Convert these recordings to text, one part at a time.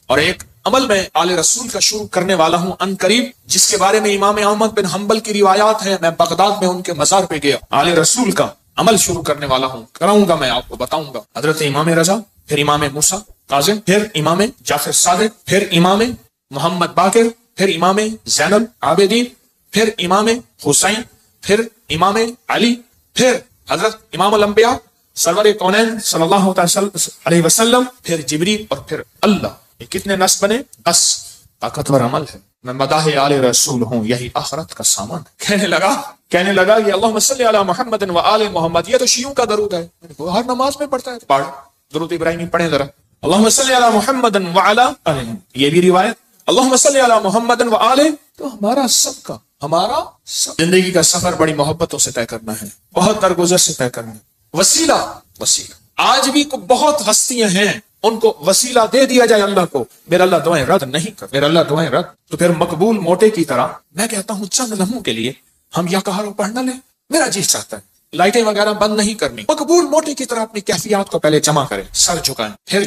اور ایک عمل میں آل رسول کا شروع کرنے والا ہوں ان قریب، جس کے بارے میں امام احمد بن حنبل کی روایات ہیں۔ میں بغداد میں ان کے مزار پہ گیا، آل رسول کا عمل شروع کرنے والا ہوں، کراؤں گا، میں آپ کو بتاؤں گا۔ حضرت امام رضا، پھر امام موسیٰ کاظم، پھر امام جعفر صادق، پھر امام محمد باقر، پھر امام زین العابدین، پھر امام حسین، پھر امام علی، پھر حضرت امام الانبیاء سرور کونین صلی اللہ علیہ وسلم، پھر جبریل، اور پھر اللہ۔ یہ کتنے نصب بنے؟ 10۔ طاقتور عمل ہے۔ میں مداح آل رسول ہوں، یہی آخرت کا سامان ہے۔ کہنے لگا کہ اللہم صلی علی محمد و آل محمد، یہ تو شیعوں کا درود ہے، ہر نماز میں پڑھتا ہے، پڑھ درود ابراہیمی پڑھیں ذرا۔ اللہم صلی علی محمد و آل، یہ بھی روایت اللہم صلی علی محمد و آل۔ تو ہمارا زندگی کا سفر بڑی محبتوں سے طے کرنا ہے، بہت درگزر سے طے کرنا ہے۔ وسیلہ آج بھی بہت ہستیاں ہیں، ان کو وسیلہ دے دیا جائے اللہ کو، میرا اللہ دعائیں رد نہیں کر، میرا اللہ دعائیں رد۔ تو پھر مقبول موٹے کی طرح میں کہتا ہوں چند لمحوں کے لیے ہم یا کہارو پڑھنا لیں، میرا جی چاہتا ہے لائٹیں وغیرہ بند نہیں کرنی، مقبول موٹے کی طرح اپنی کیفیات کو پہلے جمع کریں، سر جھکائیں، پھر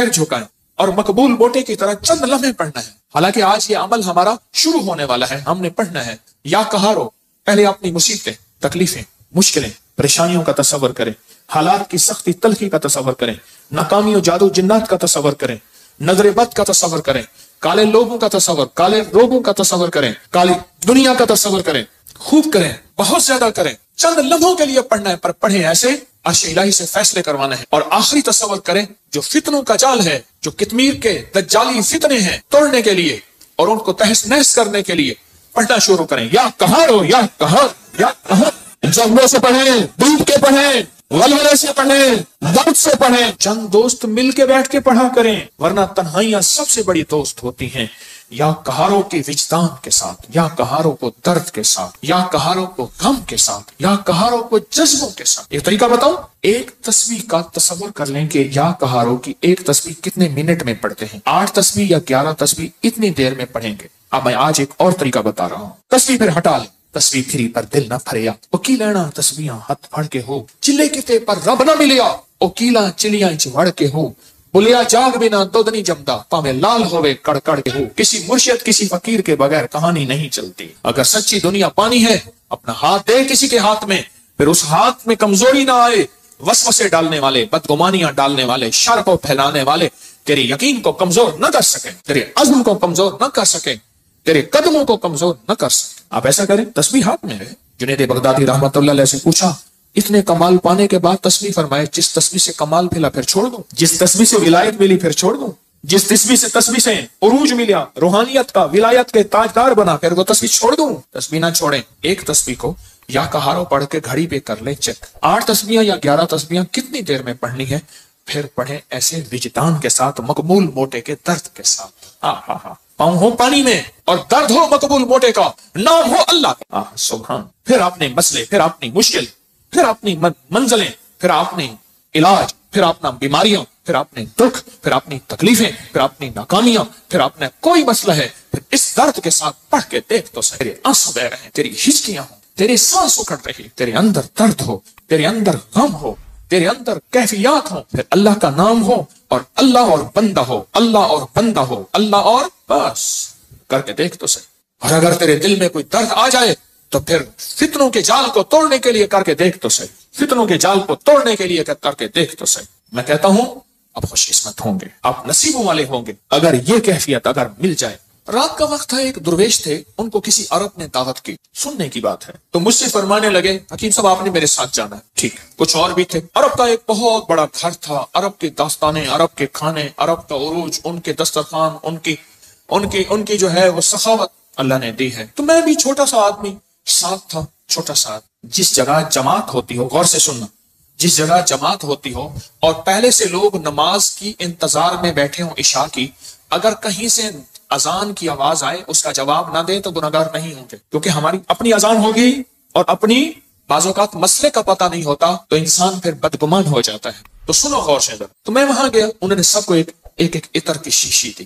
جھکائیں، اور مقبول موٹے کی طرح چند لمحے پڑھنا ہے۔ حالانکہ آج یہ عمل ہمارا شروع ہونے والا ہے، ہم نے پڑھنا ہے یا کہارو۔ پہلے اپنی مصیبتیں، تکلیفیں، مشکلیں، پریشانیوں کا تصور کریں، حالات کی سختی تلخی کا تصور کریں، ناکامی و جادو جنات کا تصور کریں، نظر بد کا تصور کریں، کالے لوگوں کا تصور، کالے روگوں کا تصور کریں، کالی دنیا کا تصور کریں، خوب کریں، بہت زیادہ کریں۔ چند لمحوں کے لیے پڑھنا ہے، پر پڑھیں ایسے عرش الہی سے فیصلے کروانا ہے۔ اور آخری تصور کریں، جو فتنوں کا جال ہے، جو کتمیر کے دجالی فتنے ہیں، توڑنے کے لیے اور ان کو تہس نہس کرنے کے لیے پڑھنا شروع کریں۔ یا کہارو، یا کہار، یا کہار، جذبوں سے پڑھیں، ڈوب کے پڑھیں، ولولے سے پڑھیں، درد سے پڑھیں۔ چند دوست مل کے بیٹھ کے پڑھا کریں، ورنہ تنہائیاں سب سے بڑی دوست ہوتی ہیں۔ یا کہاروں کے وجدان کے ساتھ، یا کہاروں کو درد کے ساتھ، یا کہاروں کو غم کے ساتھ، یا کہاروں کو جذبوں کے ساتھ۔ ایک طریقہ بتاؤں، ایک تسبیح کا تصور کر لیں کہ یا کہاروں کی ایک تسبیح کتنے منٹ میں پڑھتے ہیں۔ 8 تسبیح یا 11 تسبیح اتنی دیر میں پڑھیں گے۔ اب میں آج ایک اور طریقہ بتا رہا ہوں۔ تسبیح پھر ہٹا لیں، تسبیح پھری پر دل نہ پھریا، اوکی لینا تسبیحاں ہتھ پھڑ کے ہو، چلے کتے پر رب نہ ملیا، اوکیلا چلیاں وڑ کے ہو، بلیا جاگ بنا دودھ نہیں جمدا، پاویں لال ہوئے کڑ کڑ کے ہو۔ کسی مرشد کسی فقیر کے بغیر کہانی نہیں چلتی۔ اگر سچی دنیا پانی ہے، اپنا ہاتھ دے کسی کے ہاتھ میں، پھر اس ہاتھ میں کمزوری نہ آئے۔ وسوسے ڈالنے والے، بدگمانیاں ڈالنے والے، شر کو پھیلانے والے تیرے یقین کو کمزور نہ کر سکیں، تیرے عزم کو کمزور نہ کر سکیں، تیرے قدموں کو کمزور نہ کر سکیں۔ آپ ایسا کریں، تسبیح ہاتھ میں ہے۔ جنید بغدادی رحمت اللہ علیہ سے پوچھا، اتنے کمال پانے کے بعد تسبیح فرمائے، جس تسبیح سے کمال ملا پھر چھوڑ دوں، جس تسبیح سے ولایت ملی پھر چھوڑ دوں، جس تسبیح سے عروج ملا، روحانیت کا، ولایت کے تاجدار بنا، پھر وہ تسبیح چھوڑ دوں؟ تسبیح نہ چھوڑیں۔ ایک تسبیح کو یا کہارو پڑھ کے گھڑی پہ کر لیں چیک، 8 تسبیحاں یا 11 تسبیحاں کتنی دیر میں پڑھنی ہے، پھر پڑھیں ایسے وجدان کے ساتھ، مقبول موٹے کے درد کے ساتھ۔ پاؤں ہو پانی میں اور درد ہو مقبول موٹے کا، نام ہو اللہ کا، سبحان۔ پھر اپنے مسئلے، پھر اپنی مشکل، پھر اپنی منزلیں، پھر اپنی علاج، پھر اپنا بیماریاں، پھر اپنے دکھ، پھر اپنی تکلیفیں، پھر اپنی ناکامیاں، پھر اپنا کوئی مسئلہ ہے، پھر اس درد کے ساتھ پڑھ کے دیکھ تو تیرے آنسو بہ رہے ہیں، تیری ہچکیاں ہوں، تیرے سانس اکھڑ رہی، تیرے اندر درد ہو، تیرے اندر غم ہو، تیرے اندر کیفیات ہوں، پھر اللہ کا نام ہو اور اللہ اور بندہ ہو، اللہ اور بندہ ہو، اللہ اور بس، کر کے دیکھ تو صحیح۔ اور اگر تیرے دل میں کوئی درد آ جائے تو پھر فتنوں کے جال کو توڑنے کے لیے کر کے دیکھ تو صحیح، فتنوں کے جال کو توڑنے کے لیے کر کے دیکھ تو صحیح۔ میں کہتا ہوں آپ خوش قسمت ہوں گے، آپ نصیبوں والے ہوں گے اگر یہ کیفیت اگر مل جائے۔ رات کا وقت تھا، ایک درویش تھے، ان کو کسی عرب نے دعوت کی، سننے کی بات ہے، تو مجھ سے فرمانے لگے حکیم صاحب آپ نے میرے ساتھ جانا ہے۔ ٹھیک، کچھ اور بھی تھے۔ عرب کا ایک بہت بڑا گھر تھا، عرب کی داستانیں، عرب کے کھانے، عرب کا عروج، ان کے دسترخوان، ان کی جو ہے وہ سخاوت اللہ نے دی ہے۔ تو میں بھی چھوٹا سا آدمی ساتھ تھا، چھوٹا سا۔ جس جگہ جماعت ہوتی ہو، غور سے سننا، جس جگہ جماعت ہوتی ہو اور پہلے سے لوگ نماز کی انتظار میں بیٹھے ہوں عشاء کی، اگر کہیں سے اذان کی آواز آئے اس کا جواب نہ دیں تو گناہگار نہیں ہوں گے، کیونکہ ہماری اپنی اذان ہوگی اور اپنی بعض اوقات مسئلے کا پتہ نہیں ہوتا تو انسان پھر بدگمان ہو جاتا ہے۔ تو سنو غور سے۔ تو میں وہاں گیا، انہوں نے سب کو ایک عطر کی شیشی دی،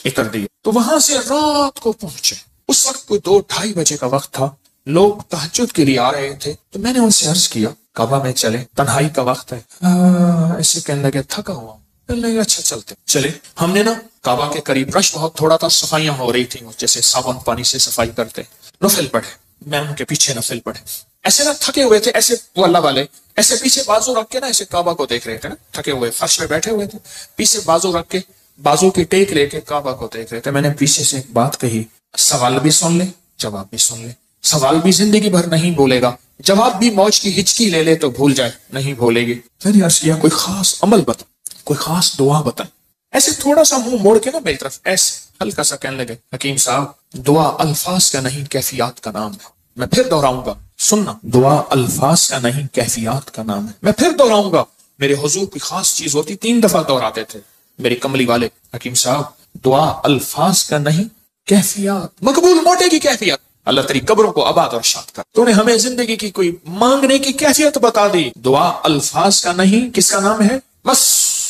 عطر دی۔ تو وہاں سے رات کو پہنچے، اس وقت کوئی 2-2:30 بجے کا وقت تھا، لوگ تہجد کے لیے آ رہے تھے۔ تو میں نے ان سے عرض کیا کعبہ میں چلے، تنہائی کا وقت ہے۔ ایسے کہنے لگے تھکا ہوا، اچھا چلتے چلے. ہم نے نا کعبہ کے قریب رش بہت تھوڑا تھا، صفائیاں ہو رہی تھیں جیسے صابن پانی سے صفائی کرتے. نفل پڑھے، میں ان کے پیچھے نفل پڑھے. ایسے نا تھکے ہوئے تھے، ایسے وہ اللہ والے ایسے پیچھے بازو رکھ کے نا ایسے کعبہ کو دیکھ رہے تھے نا، تھکے ہوئے فرش پہ بیٹھے ہوئے تھے، پیچھے بازو رکھ کے بازو کی ٹیک لے کے کعبہ کو دیکھ رہے تھے. میں نے پیچھے سے ایک بات کہی، سوال بھی سن لے جواب بھی سن لے. سوال بھی زندگی بھر نہیں بولے گا، جواب بھی موج کی ہچکی لے لے تو بھول جائے، نہیں بھولے گی. میں نے عرض کیا کوئی خاص عمل بتا، کوئی خاص دعا بتا. ایسے تھوڑا سا منہ موڑ کے نا میری طرف ایسے ہلکا سا کہنے لگے، حکیم صاحب دعا الفاظ کا نہیں کیفیات کا نام ہے. میں پھر دوہراؤں گا، سننا، دعا الفاظ کا نہیں کیفیات کا نام ہے. میں پھر دوہراؤں گا. میرے حضور کی خاص چیز ہوتی، 3 دفعہ دوہراتے تھے میری کملی والے. حکیم صاحب دعا الفاظ کا نہیں کیفیات، مقبول موٹے کی کیفیت. اللہ تیری قبروں کو آباد اور شاد کر. تو نے ہمیں زندگی کی کوئی مانگنے کی کیفیت بتا دی. دعا الفاظ کا نہیں کس کا نام ہے؟ بس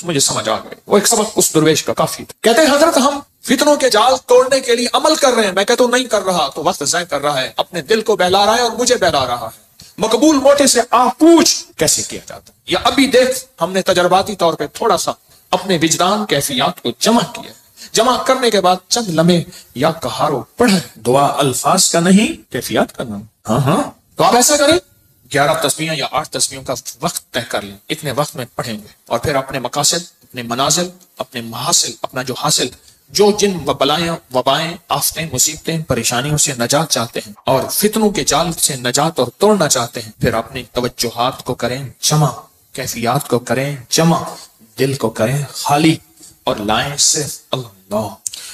مجھے سمجھ آ گئے. وہ ایک سبق اس درویش کا کافی تھا. کہتے ہیں حضرت ہم فتنوں کے جال توڑنے کے لیے عمل کر رہے ہیں. میں کہتا ہوں نہیں کر رہا تو وقت ضائع کر رہا ہے، اپنے دل کو بہلا رہا ہے اور مجھے بہلا رہا ہے. مقبول موٹے سے آپ پوچھ کیسے کیا جاتا ہے، یا ابھی دیکھ ہم نے تجرباتی طور پہ تھوڑا سا اپنے وجدان کیفیات کو جمع کیا. جمع کرنے کے بعد چند لمحے یا کہارو پڑھے. دعا الفاظ کا نہیں کیفیات کا نام. ہاں تو آپ ایسا کریں، 11 تسبیحیں یا 8 تسبیحوں کا وقت طے کر لیں، اتنے وقت میں پڑھیں گے، اور پھر اپنے مقاصد، اپنے منازل، اپنے محاصل، اپنا جو حاصل، جو جن بلائیں وبائیں آفتیں مصیبتیں پریشانیوں سے نجات چاہتے ہیں اور فتنوں کے جال سے نجات اور توڑنا چاہتے ہیں، پھر اپنی توجہات کو کریں جمع، کیفیات کو کریں جمع، دل کو کریں خالی اور لائیں صرف اللہ،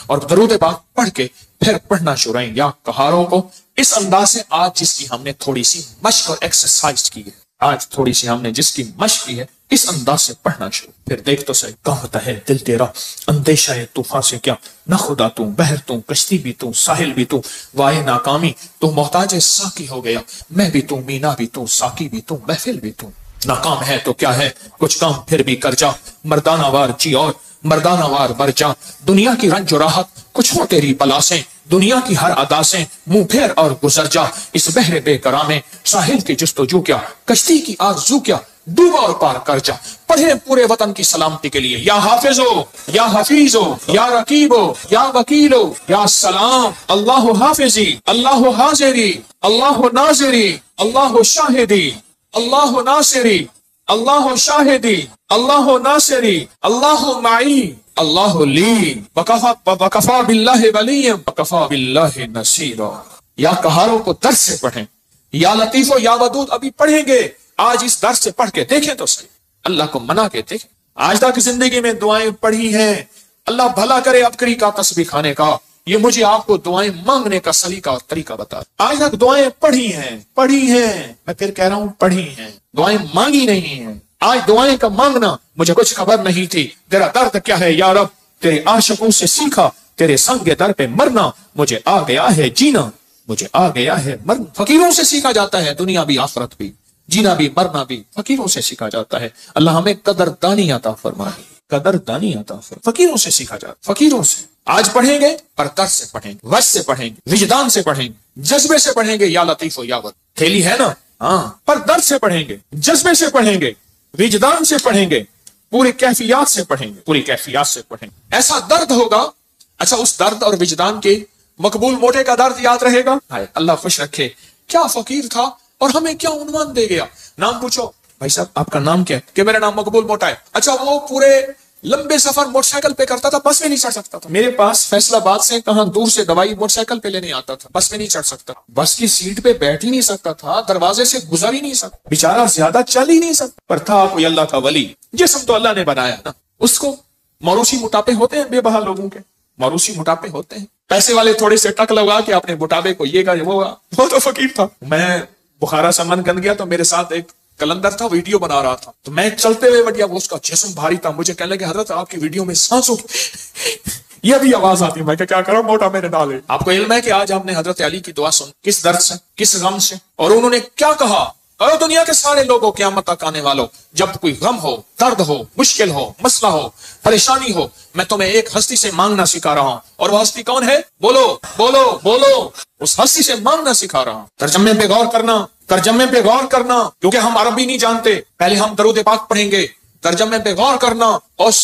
اور درود پاک پڑھ کے پھر پڑھنا شروع کریں یا کہاروں کو اس انداز سے. آج جس کی ہم نے تھوڑی سی مشق اور ایکسرسائز کی ہے، آج تھوڑی سی ہم نے جس کی مشق کی ہے، اس انداز سے پڑھنا شروع. پھر دیکھ تو صحیح کہتا ہے دل تیرا اندیشہ ہے طوفان سے کیا، نہ خدا تو بحر تو کشتی بھی تو ساحل بھی تو، وائے ناکامی تو محتاج ساقی ہو گیا، میں بھی تو مینا بھی تو ساقی بھی تو محفل بھی تو. ناکام ہے تو کیا ہے کچھ کام پھر بھی کر جا، مردانہ وار جی اور مردانہ وار بر جا. دنیا کی رنج و راحت کچھ ہو تیری بلا سے، دنیا کی ہر ادا سے منہ پھیر اور گزر جا. اس بحر بے کرام میں ساحل کی جستجو کیا، کشتی کی آرزو کیا، ڈوبا اور پار کر جا. پڑھے پورے وطن کی سلامتی کے لیے یا حافظ ہو یا حفیظ ہو یا رقیب ہو یا وکیل ہو یا سلام. اللہ حافظی، اللہ حاضری، اللہ ناظری، اللہ شاہدی، اللہ ناصری، اللہ شاہدی، اللہ ناصری، اللہ معی، اللہ لی، وکفا باللہ ولی، وکفا باللہ نصیرا. یا کہاروں کو درس سے پڑھیں، یا لطیف و یا ودود ابھی پڑھیں گے. آج اس درس سے پڑھ کے دیکھیں تو صحیح، اللہ کو منا کے دیکھیں. آج تک زندگی میں دعائیں پڑھی ہیں، اللہ بھلا کرے ابکری کا تسبیح کھانے کا. یہ مجھے آپ کو دعائیں مانگنے کا سلیقہ اور طریقہ بتا. آج تک دعائیں پڑھی ہیں، میں پھر کہہ رہا ہوں پڑھی ہیں، دعائیں مانگی نہیں ہیں. آج دعائیں کا مانگنا مجھے کچھ خبر نہیں تھی. تیرا درد کیا ہے یا رب، تیرے عاشقوں سے سیکھا، تیرے سنگ در پہ مرنا، مجھے آ گیا ہے جینا، مجھے آ گیا ہے مرنا. فقیروں سے سیکھا جاتا ہے، دنیا بھی آخرت بھی، جینا بھی مرنا بھی فقیروں سے سیکھا جاتا ہے. اللہ ہمیں قدردانی عطا فرمائے، قدردانی عطا فرمائے. فقیروں سے سیکھا جاتا ہے، فقیروں سے. آج پڑھیں گے پر درد سے پڑھیں گے، وجد سے پڑھیں گے، وجدان سے پڑھیں گے، جذبے سے پڑھیں گے. یا لطیف و یا ود تھیلی ہے نا، ہاں، پر درد سے پڑھیں گے، جذبے سے پڑھیں گے، وجدان سے پڑھیں گے، پوری کیفیات سے پڑھیں گے، پوری کیفیات سے پڑھیں گے. ایسا درد ہوگا. اچھا اس درد اور وجدان کے مقبول موٹے کا درد یاد رہے گا. اللہ خوش رکھے، کیا فقیر تھا اور ہمیں کیا عنوان دے گیا. نام پوچھو، بھائی صاحب آپ کا نام کیا ہے؟ کہ میرا نام مقبول موٹا ہے. اچھا وہ پورے لمبے سفر موٹر سائیکل پہ کرتا تھا، بس میں نہیں چڑھ سکتا تھا. میرے پاس فیصلہ آباد سے کہاں دور سے دوائی موٹر سائیکل پہ لینے آتا تھا، بس میں نہیں چڑھ سکتا، بس کی سیٹ پہ بیٹھ ہی نہیں سکتا تھا، دروازے سے گزر ہی نہیں سکتا، بیچارہ زیادہ چل ہی نہیں سکتا. پر تھا کوئی اللہ کا ولی. جسم تو اللہ نے بنایا نا، اس کو موروثی موٹاپے ہوتے ہیں، بے بہا لوگوں کے موروثی موٹاپے ہوتے ہیں. پیسے والے تھوڑے سے ٹک لگا کے اپنے موٹاپے کو یہ وہ تو فقیر تھا. میں بخارا سے من گن گیا تو میرے ساتھ ایک کلندر تھا، ویڈیو بنا رہا تھا، تو میں چلتے ہوئے بڑھیا، وہ اس کا جسم بھاری تھا. مجھے کہنے لگے حضرت آپ کی ویڈیو میں سانسوں یہ بھی آواز آتی ہے. میں کیا کروں، موٹا میرے ڈالے. آپ کو علم ہے کہ آج ہم نے حضرت علی کی دعا سن، کس درد سے، کس غم سے، اور انہوں نے کیا کہا. اور دنیا کے سارے لوگوں قیامت تک آنے والوں، جب کوئی غم ہو، درد ہو، مشکل ہو، مسئلہ ہو، پریشانی ہو، میں تمہیں ایک ہستی سے مانگنا سکھا رہا ہوں. اور وہ ہستی کون ہے؟ بولو بولو بولو. اس ہستی سے مانگنا سکھا رہا ہوں. ترجمے پہ غور کرنا، ترجمے پہ غور کرنا، کیونکہ ہم عربی نہیں جانتے. پہلے ہم درود پاک پڑھیں گے، ترجمے پہ غور کرنا. اس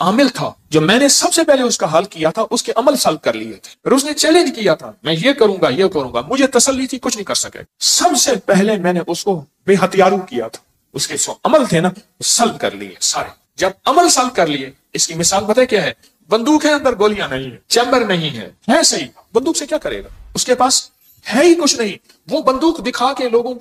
عامل تھا جو میں نے سب سے پہلے اس کا حل کیا تھا، اس کے عمل سلب کر لیے تھے، اور اس نے چیلنج کیا تھا میں یہ کروں گا یہ کروں گا، مجھے تسلی تھی کچھ نہیں کر سکے، سب سے پہلے میں نے اس کو بے ہتھیارو کیا تھا، اس کے سو عمل تھے نا سلب کر لیے سارے۔ جب عمل سلب کر لیے، اس کی مثال پتہ ہے کیا ہے؟ بندوق ہے، اندر گولیاں نہیں ہے، چیمبر نہیں ہے صحیح، بندوق سے کیا کرے گا؟ اس کے پاس ہے ہی کچھ نہیں، وہ بندوق دکھا کے لوگوں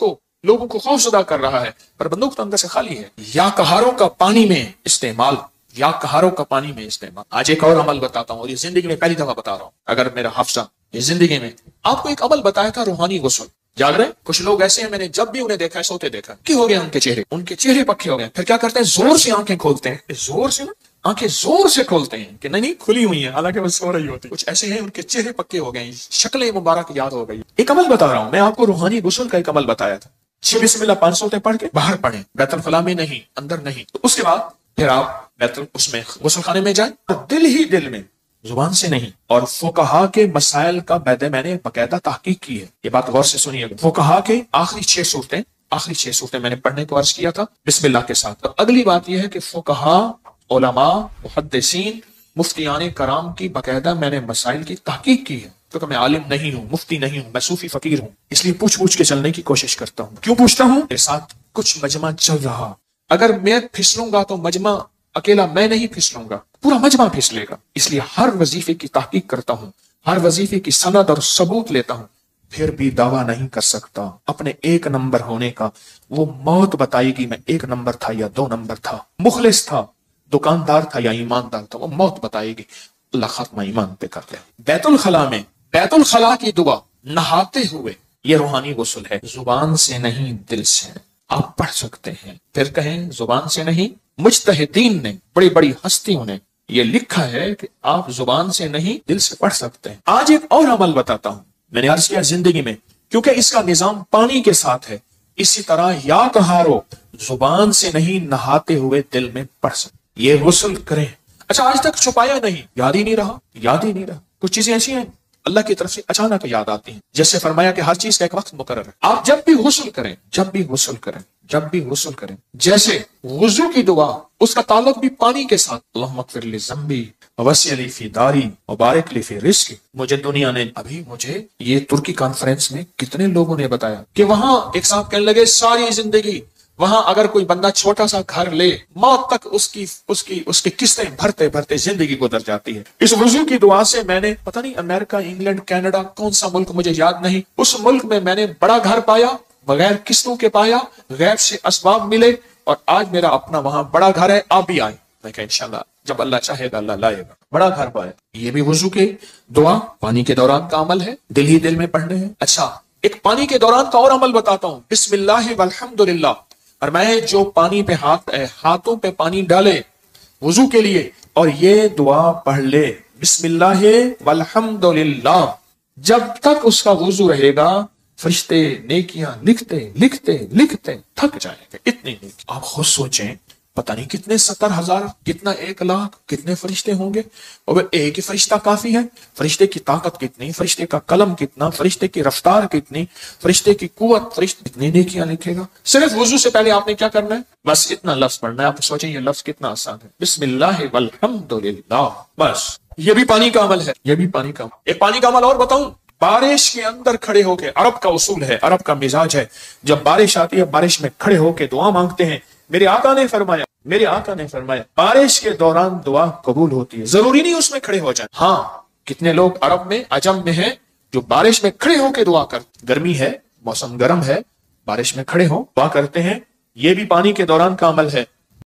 کو خوف زدہ کر رہا ہے، پر بندوق تو اندر سے خالی ہے۔ یا کہاروں کا پانی میں استعمال، یا کہاروں کا پانی میں استعمال۔ آج ایک اور عمل بتاتا ہوں، اور یہ زندگی میں پہلی دفعہ بتا رہا ہوں، اگر میرا حافظہ یہ زندگی میں آپ کو ایک عمل بتایا تھا، روحانی غسل، یاد رہے؟ کچھ لوگ ایسے ہیں، میں نے جب بھی انہیں دیکھا ہے سوتے دیکھا کہ ہو گیا ان کے چہرے پکے ہو گئے، پھر کیا کرتے ہیں؟ زور سے آنکھیں کھولتے ہیں، زور سے نا آنکھیں زور سے کھولتے ہیں کہ نہیں کھلی ہوئی ہیں، حالانکہ وہ سو رہی ہوتی۔ کچھ ایسے ہیں ان کے چہرے پکے ہو گئے، شکلیں مبارک یاد ہو گئی۔ ایک عمل بتا رہا ہوں میں آپ کو، روحانی غسل کا ایک عمل بتایا تھا، 6 بسم اللہ 5 سوتے پڑھ کے باہر پڑھیں، بیت الخلاء میں نہیں، اندر نہیں، تو اس کے بعد پھر آپ اس میں غسل خانے میں جائیں، اور دل ہی دل میں، زبان سے نہیں۔ اور فقہا کے مسائل کا میں نے باقاعدہ تحقیق کی ہے، یہ بات غور سے سنیے گا۔ فقہا کے آخری 6 صورتیں میں نے پڑھنے کو عرض کیا تھا بسم اللہ کے ساتھ۔ اور اگلی بات یہ ہے کہ فقہا، علماء، محدثین، مفتیان کرام کی باقاعدہ میں نے مسائل کی تحقیق کی ہے، کیونکہ میں عالم نہیں ہوں، مفتی نہیں ہوں، میں صوفی فقیر ہوں، اس لیے پوچھ کے چلنے کی کوشش کرتا ہوں۔ کیوں پوچھتا ہوں؟ میرے ساتھ کچھ مجمع چل رہا، اگر میں پھسلوں گا تو مجمع اکیلا میں نہیں پھسلوں گا، پورا مجمع پھسلے گا، اس لیے ہر وظیفے کی تحقیق کرتا ہوں، ہر وظیفے کی سند اور ثبوت لیتا ہوں، پھر بھی دعویٰ نہیں کر سکتا اپنے 1 نمبر ہونے کا۔ وہ موت بتائے گی میں 1 نمبر تھا یا 2 نمبر تھا، مخلص تھا، دکاندار تھا یا ایماندار تھا، وہ موت بتائے گی، اللہ خاتمہ ایمان پہ کر دے۔ بیت الخلاء کی دعا نہاتے ہوئے، یہ روحانی غسل ہے، زبان سے نہیں دل سے۔ آپ پڑھ سکتے ہیں، پھر کہیں زبان سے نہیں، مجتہدین نے، بڑی بڑی ہستیوں نے یہ لکھا ہے کہ آپ زبان سے نہیں دل سے پڑھ سکتے ہیں۔ آج ایک اور عمل بتاتا ہوں، میں نے عرض کیا زندگی میں، کیونکہ اس کا نظام پانی کے ساتھ ہے، اسی طرح یا کہارو زبان سے نہیں نہاتے ہوئے دل میں پڑھ سکتے، یہ غسل کریں۔ اچھا آج تک چھپایا نہیں، یاد ہی نہیں رہا، کچھ چیزیں ایسی ہیں اللہ کی طرف سے اچانک یاد آتی ہیں، جیسے فرمایا کہ ہر چیز کا ایک وقت مقرر ہے۔ آپ جب بھی غسل کریں، جیسے وضو کی دعا، اس کا تعلق بھی پانی کے ساتھ، اللہم اغفر لی ذنبی ووسع لی فی داری وبارک لی فی رزقی۔ مجھے دنیا نے مجھے یہ ترکی کانفرنس میں کتنے لوگوں نے بتایا کہ وہاں ایک صاحب کہنے لگے ساری زندگی وہاں اگر کوئی بندہ چھوٹا سا گھر لے، موت تک اس کی قسطیں بھرتے زندگی گزر جاتی ہے۔ اس وضو کی دعا سے میں نے پتہ نہیں امریکہ، انگلینڈ، کینیڈا، کون سا ملک مجھے یاد نہیں، اس ملک میں نے بڑا گھر پایا، بغیر قسطوں کے پایا، غیب سے اسباب ملے، اور آج میرا اپنا وہاں بڑا گھر ہے، آپ بھی آئیں۔ میں کہا انشاءاللہ جب اللہ چاہے گا اللہ لائے گا، بڑا گھر پایا۔ یہ بھی وضو کے دعا پانی کے دوران کا عمل ہے، دل ہی دل میں پڑھنے ہیں۔ اچھا ایک پانی کے دوران کا اور عمل بتاتا ہوں، بسم اللہ والحمدللہ، اور میں جو پانی پہ ہاتھوں پہ پانی ڈالے وضو کے لیے اور یہ دعا پڑھ لے بسم اللہ والحمدللہ، جب تک اس کا وضو رہے گا فرشتے نیکیاں لکھتے تھک جائیں گے، اتنی نیکی۔ آپ خود سوچیں، پتہ نہیں کتنے 70,000، کتنا 1,00,000، کتنے فرشتے ہوں گے، اور ایک ہی فرشتہ کافی ہے؟ فرشتے کی طاقت کتنی، فرشتے کا قلم کتنا، فرشتے کی رفتار کتنی، فرشتے کی قوت، فرشتے کتنی نیکیاں لکھے گا۔ صرف وضو سے پہلے آپ نے کیا کرنا ہے؟ بس اتنا لفظ پڑھنا ہے۔ آپ سوچیں یہ لفظ کتنا آسان ہے، بسم اللہ والحمدللہ، بس یہ بھی پانی کا عمل ہے، یہ بھی پانی کا عمل۔ ایک پانی کا عمل اور بتاؤں، بارش کے اندر کھڑے ہو کے، عرب کا اصول ہے، عرب کا مزاج ہے، جب بارش آتی ہے بارش میں کھڑے ہو کے دعا مانگتے ہیں۔ میرے آقا نے فرمایا بارش کے دوران دعا قبول ہوتی ہے، ضروری نہیں اس میں کھڑے ہو جائیں۔ ہاں کتنے لوگ عرب میں، عجم میں ہیں جو بارش میں کھڑے ہو کے دعا کرتے، گرمی ہے، موسم گرم ہے، بارش میں کھڑے ہو دعا کرتے ہیں، یہ بھی پانی کے دوران کا عمل ہے۔